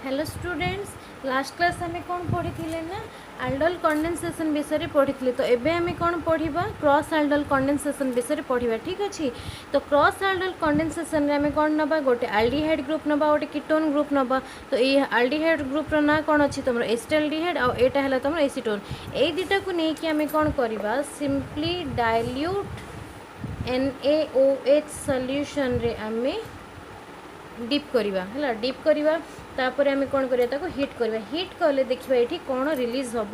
Hello students, last class आम कौन पढ़ी ना आल्डोल कंडेनसेशन विषय पढ़ी। तो एबे आम कौन पढ़ा क्रॉस आल्डोल कंडेनसेशन विषय पढ़ा। ठीक अच्छे। तो क्रॉस आल्डोल कंडेनसेशन आम कौन नवा गोटे आल्डिहाइड ग्रुप नवा गोटे कीटोन ग्रुप नवा। तो ये आल्डिहाइड ग्रुप ना कौन अच्छी तुम एसिटाल्डिहाइड आटा है तुम एसीटोन। ये दुटा को लेकिन आम कौन करवा सिंपली डाइल्यूट NaOH सॉल्यूशन रे आम डिप करवा है डिप करवा। तापर आम कौन करवा हिट करवा। हिट कले देखा ये कौन रिलीज हम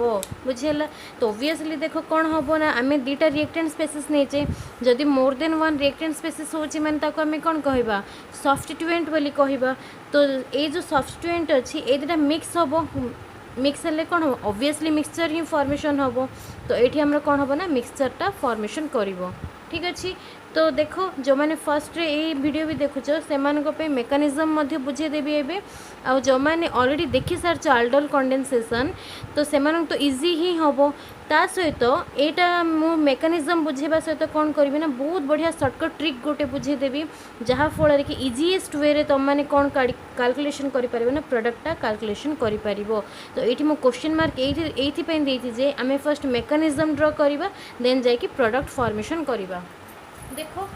बुझीगला। तो ओबियसली देख कौन हम ना आम दुटा रिएक्टेंट स्पेसीस नहींचे। जदि more than one reactant species होची माने ताको आम कौन कहवा सब्स्टिट्यूएंट बोली कहवा। तो ये जो सब्स्टिट्यूएंट अच्छी ये दुटा मिक्स हम। मिक्स हेल्ले कौन हम ओबियसली मिक्सचर ही फॉर्मेशन हम। तो ये आम कौन हम ना मिक्सचरटा फॉर्मेशन कर। ठीक अच्छे। तो देखो जो मैंने फर्स्ट रे ये वीडियो भी देखुच से मेकानिज्म बुझेदेवी एवं आ जो मैंने ऑलरेडी देखी सारी आल्डोल कंडेनसेशन तो से तो इजी ही हम। ता सहित यहाँ मु मेकानिज्म बुझेबा सहित कौन करी ना बहुत बढ़िया सर्टकट ट्रिक गोटे बुझेदेवी जहाँफल कि इजीएस्ट वे रे तुम मैंने कौन कैलकुलेशन करें ना प्रोडक्टा कैलकुलेशन कर। तो ये मो क्वेश्चन मार्क ये जे आम फर्स्ट मेकानिज्म ड्र करवा देन जाकि प्रोडक्ट फॉर्मेशन करवा। देखो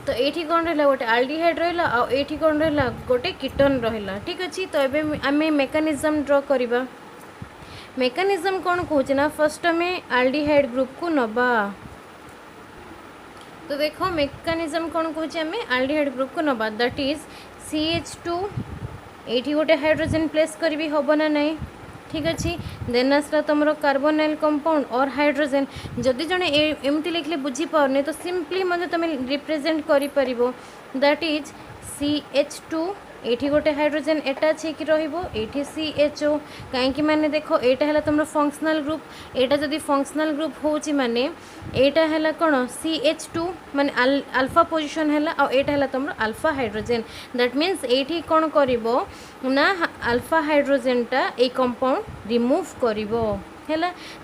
तो ये कौन रहा गोटे आल्डिहाइड रहा आठी कौन रहा गोटे कीटोन रहा। ठीक अच्छे। तो ये आम मेकानिज्म ड्र करवा। मेकानिज्म कौन कहूँ ना फर्स्ट आम आल्डिहाइड ग्रुप को नवा। तो देखो मेकानिज्म कौन कहूँ आम आल्डिहाइड ग्रुप को नवा दैट इज CH2 ये गोटे हाइड्रोजन प्लेस करी हम ना नहीं। ठीक अच्छे। देन आसला तुम कार्बोनाइल कंपाउंड और हाइड्रोजन जदि जड़े एमती लिखले बुझीपारनी तो सिंपली मतलब तुम रिप्रेजेंट कर दैट इज CH2 ये गोटे हाइड्रोजन अटैच होकर रही CHO कहीं माने देखो यहाँ है तुम फंक्शनल ग्रुप। यहाँ जदि फंक्शनल ग्रुप होची माने यहाँ है कौन CH2 माने अल्फा पोजिशन है आटा है तुम अल्फा हाइड्रोजन। दैट मीन्स ये कौन कर ना अल्फा हाइड्रोजनटा ये कंपाउंड रिमूव कर।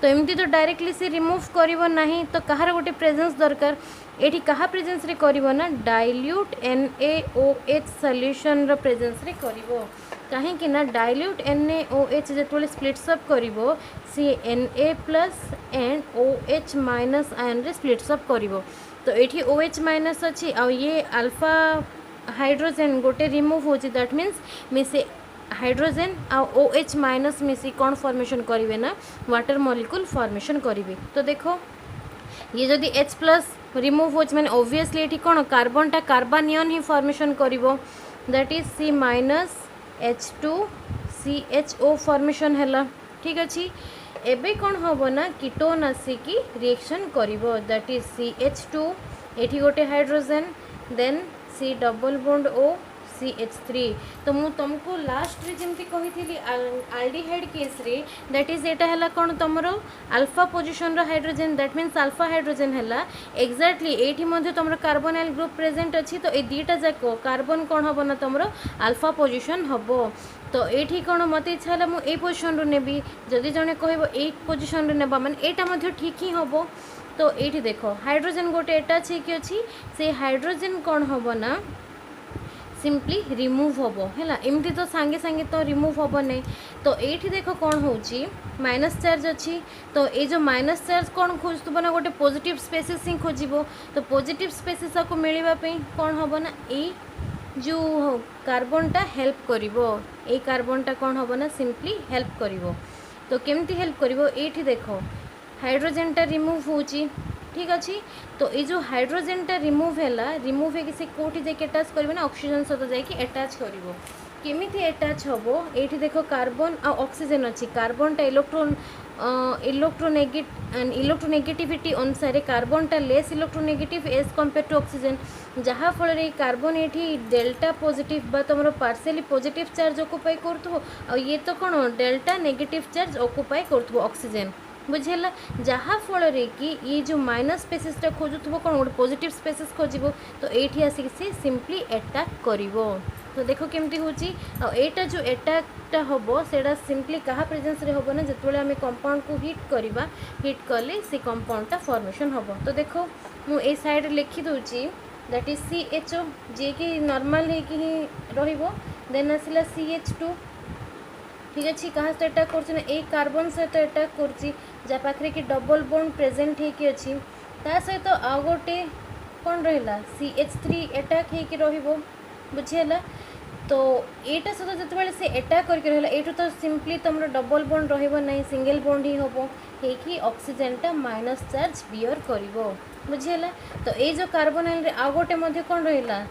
तो एमती तो डायरेक्टली से रिमूव कर नहीं तो कहार गोटे प्रेजेंस दरकार। ये कहा प्रेजेंस रे करिवो ना डाइल्यूट NaOH सॉल्यूशन रो प्रेजेंस रे करिवो। कहीं ना डाइल्यूट NaOH जो स्प्लिट्स अप करिवो सी Na plus and OH minus ion रे स्प्लिट्स अप करिवो। तो ये OH माइनस अच्छी आ ये अल्फा हाइड्रोजन गोटे रिमूव होची दैट मीन्स मिसे हाइड्रोजन आ OH माइनस मिसी कौन फॉर्मेशन करेंगे ना वाटर मॉलिक्यूल फॉर्मेशन करेंगे। तो देखो ये जदि H प्लस रिमूव हो मैंने ओबियसली ये कौन कार्बनटा कार्बानियन ही फॉर्मेशन करिवो that is C minus H2CHO formation है। ठीक अच्छे। एबे कौन हम ना कीटोन आसिकी रिएक्शन करिवो दैट इज CH2 ये गोटे hydrogen then C double bond O CH3। तो मु तुमको लास्ट रे जमती कही थी आल्डिहाइड केस रे दैट इज एटा है कौन तुम अल्फा पोजिशन रो hydrogen that means alpha hydrogen है एक्जाक्टली ये तुम कार्बोनाइल ग्रुप प्रेजेंट अच्छी। तो ये दुटा जाक कार्बन कौन हम ना तुम अल्फा पोजिशन हम। तो ये कौन मत इच्छा है मुझे पोजिशन रू नेबी जदि जड़े कह पोजिशन रू नेबा माने एटा ठीक ही हम। तो ये देखो हाइड्रोजन गोटे अटैच होती से हाइड्रोजन कौन हम ना सिंपली रिमूव हम है एमती तो सांगे सांगे तो रिमूव हम नहीं। तो ये देख कौन हो माइनस चार्ज अच्छी। तो ये जो माइनस चार्ज कौन खोजुब ना गोटे पॉजिटिव स्पेसिस ही खोज। तो पॉजिटिव स्पेसिस को मिलवाई कौन हम ना ये जो कार्बनटा हेल्प करिवो ये कार्बनटा कौन हम ना सिंपली हेल्प करिवो। तो केमती हेल्प करिवो ये देखो हाइड्रोजनटा रिमूव होची। ठीक अच्छे। तो ये जो हाइड्रोजनटा रिमूव है रिमूव से कौटी जाकि अटैच कर ना ऑक्सीजन सहित जाकि अटैच कर केमिति अटैच हम। ये देखो कार्बन आ ऑक्सीजन अच्छी कार्बनटा इलेक्ट्रोनेगेटिविटी अनुसार कार्बनटा less electronegative as compare to oxygen जहाँफल कार्बन ये डेल्टा पॉजिटिव बा तुम पार्शियली पॉजिटिव चार्ज ऑक्युपाई करूँ और ये तो कौन डेल्टा नेगेटिव चार्ज ऑक्युपाई करूँ ऑक्सीजन बुझेला। जहाँफल कि ये जो माइनस स्पेसीसटा खोजुव कौन गोटे पॉजिटिव स्पेसीस खोज। तो ये आसिक सी सिंपली अटैक कर। तो देखो केमती होटा जो अटैकटा हम से सिंपली क्या प्रेजेंस रे हम ना जो आम कंपाउंड को हिट करवा हिट कले से कंपाउंडटा फॉर्मेशन हम। तो देखो मुझे साइड लिखिदे दैट इज CHO जी कि नॉर्मल ही देन आसला CH2 ठीक अच्छे क्या सहित अटैक कर कार्बन सहित अटैक कर पाखे कि डबल बॉन्ड प्रेजेंट होगी अच्छी ता सहित आउ गोटे कौन रहा CH3 अटैक हो बुझीगला। तो यहाँ सहित जो से अटैक करके रहा ये तो सिंपली तुम डबल बॉन्ड रही सिंगल बॉन्ड ही हम हो ऑक्सीजन माइनस चार्ज बियर कर बुझीगला। तो ये जो कार्बोनाइल आउ गोटे कौन रहा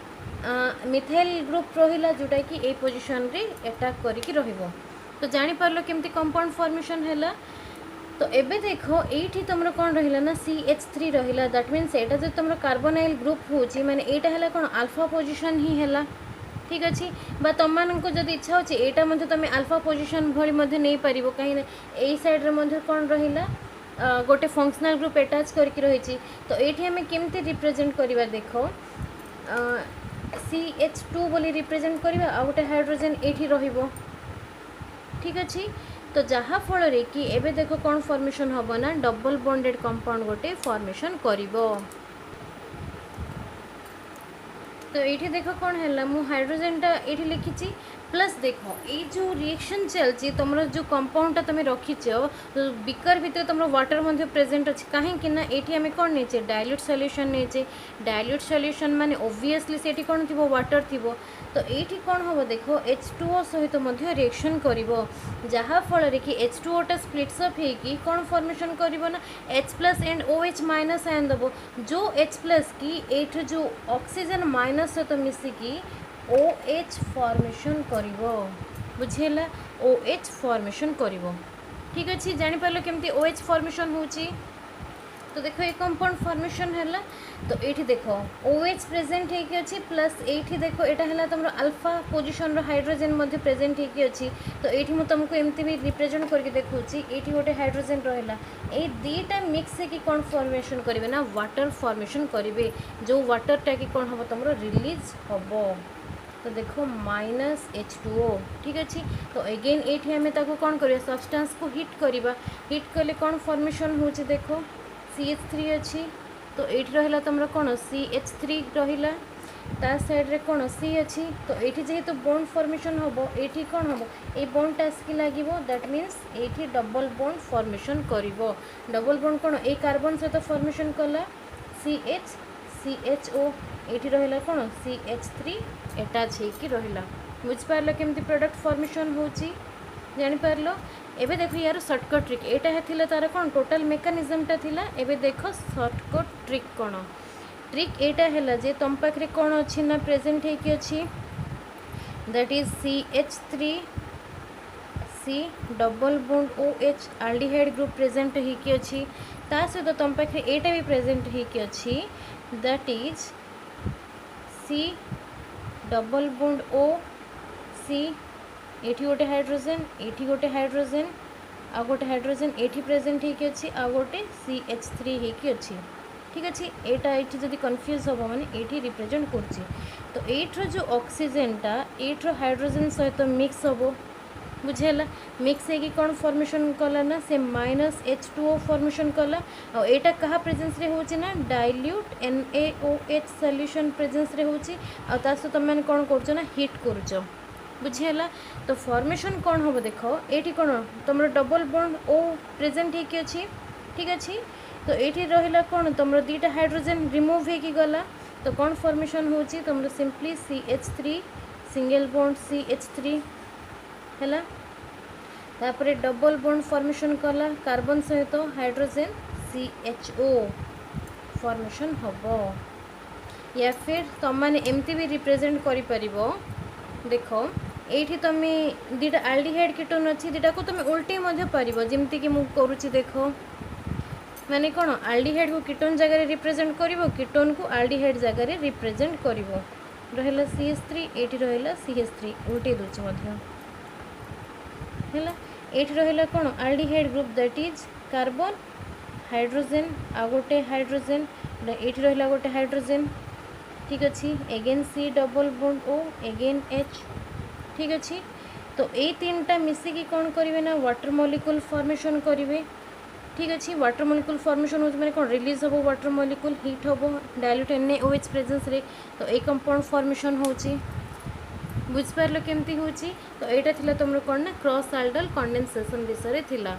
मिथाइल ग्रुप रहा जोटा कि ये पोजिशन रे अटैक करके रहिबो। तो जानीपार केमती कंपाउंड फॉर्मेशन है। तो एबे देखो ये तुम कौन रहा ना CH3 रहा दैट मीन्स यहाँ जो तुम कार्बोनाइल ग्रुप होची माने एटा है कौन अल्फा पोजिशन ही है ठीक अच्छे तुम मानक जब इच्छा होची एटा तुम अल्फा पोजिशन भली नहीं पार कहीं यही सैड्रे कौन रहा गोटे फंक्शनल ग्रुप अटैच करके रही। तो ये आम केमती रिप्रेजेंट करवा देखो CH2 बोली रिप्रेजेंट करवा आ गोटे हाइड्रोजेन ये रहिबो ठीक अच्छे। तो जहाँ फल कि एबे देखो कौन फॉर्मेशन हम ना डबल बॉन्डेड कंपाउंड गोटे फॉर्मेशन करिवो। तो ये देखो कौन है मु हाइड्रोजेनटा ये लिखी प्लस देखो ये जो रिएक्शन चलती तुम जो कंपाउंडटा तुम रखीच बिकर भितर तुम वाटर प्रेजेंट अच्छे कहीं ये आम कौन नहीं डाइल्यूट सॉल्यूशन नहीं डाइल्यूट सॉल्यूशन माने ओब्वियसली से कौन थी वाटर थी। तो ये कौन हम देखो H2O सहित रिएक्शन कर जहाँ फल कि H2O स्प्लिट्स अप होगी कौन फॉर्मेशन कर ना H+ एंड OH- आयन दब जो H+ की एठ जो ऑक्सीजन माइनस सहित मिसिकी OH फॉर्मेशन करिवो बुझेला OH फॉर्मेशन करिवो ठीक अच्छे। जानीपार केमती OH फॉर्मेशन होची। तो देखो ये कंपाउंड फॉर्मेशन है। तो ये देखो OH प्रेजेंट होगी अच्छी प्लस ये देखो यहाँ है तुम अल्फा पोजिशन हाइड्रोजेन प्रेजेंट होगी अच्छी। तो ये मुझे तुमको एमती भी रिप्रेजेंट करके देखुची ये गोटे हाइड्रोजेन रहा ये दीटा मिक्स है कि कौन फॉर्मेशन करेंगे ना वाटर फॉर्मेशन करेंगे जो वाटरटा कि कौन हम तुम रिलीज हम। तो देखो -H2O ठीक अच्छे। तो अगेन ये आम कौन कर सब्सटेंस को हिट करवा हिट कले कौन फॉर्मेशन हो देखो CH3 अच्छी। तो ये रहा तुम कौन CH3 रहा ता साइड रे कौन C अच्छी। तो ये जेहेतु बॉन्ड फॉर्मेशन हम ये कौन हम ये बॉन्ड टास्क लगे दैट मीन्स ये डबल बॉन्ड फॉर्मेशन कर डबल बॉन्ड कौन ये कार्बन सहित फॉर्मेशन कला CHO ये रहा कौन CH3 अटैच होकर रहा बुझिपार केमती प्रोडक्ट फॉर्मेशन होची जानीपार। एबे देखो यार सर्टकट ट्रिक यहाँ है तार कौन टोटाल मेकानिजमटा थिला। एबे देखो सर्टकट ट्रिक कौन ट्रिक यहाँ है जे तुम पाखे कौन अच्छी ना प्रेजेंट होगी अच्छी that is CH3 C double bond OH aldehyde group present होगी अच्छी ता सहित तुम पाखे यहाँ भी प्रेजेंट होगी अच्छी that is C double bond O C ये गोटे हाइड्रोजेन ये गोटे हाइड्रोजेन आ गोटे हाइड्रोजेन ये प्रेजेंट होगी अच्छी आ गोटे CH3 होगी अच्छी ठीक अच्छे। यहाँ ये जब कन्फ्यूज हम मैंने ये रिप्रेजेंट कर। तो ये जो ऑक्सीजनटा ये हाइड्रोजेन सहित मिक्स हम बुझेला मिक्स है कि कौन फॉर्मेशन कला ना से -H2O फॉर्मेशन कला और यहाँ क्या प्रेजेंस रे होची ना डाइल्यूट NaOH सॉल्यूशन प्रेजेंस रे होची आ तासो तुम मैंने कौन कर ना हिट कर बुझीगला। तो फॉर्मेशन कौन हम देखो ये कौन तुम डबल बॉन्ड O प्रेजेंट होगी अच्छी ठीक अच्छे। तो ये रहा कौन तुम दीटा हाइड्रोजेन रिमूव होगी गला तो कौन फॉर्मेशन होची तुम simply CH3 single bond CH3 है तापर डबल बॉन्ड फॉर्मेशन कला कार्बन सहित हाइड्रोजेन CHO फॉर्मेशन हम या फिर तुम मैंने एमती भी रिप्रेजेंट करि परिबो। देखो ये तुम दीटा आल्डिहाइड कीटोन अच्छी दीटा को तुम उल्टे पार जमती कि मुझे करुच्ची देखो माने कौन आल्डिहाइड को कीटोन जगह रिप्रेजेंट करिवो कीटोन को आल्डिहाइड जगह रिप्रेजेंट करिवो रहिला CH3 ये रहिला CH3 उल्टे दूची है ये रहा कौन aldehyde group that is carbon hydrogen आ गोटे हाइड्रोजेन ये रहा गोटे हाइड्रोजेन ठीक अच्छे again C double bond O again H ठीक अच्छे। तो ये तीनटा मिसिकी कौन करेंगे ना वाटर मॉलिक्यूल फॉर्मेशन करेंगे ठीक अच्छे। वाटर मॉलिक्यूल फॉर्मेशन हो मैंने कौन रिलीज हम वाटर मॉलिक्यूल हिट हम डाइल्यूट NaOH प्रेजेंस रे तो ये कंपाउंड फॉर्मेशन होची बुझिपार केमती होची। तो यहाँ थिला तुम कौन ना क्रॉस आल्डल कंडेनसेशन विषय थिला।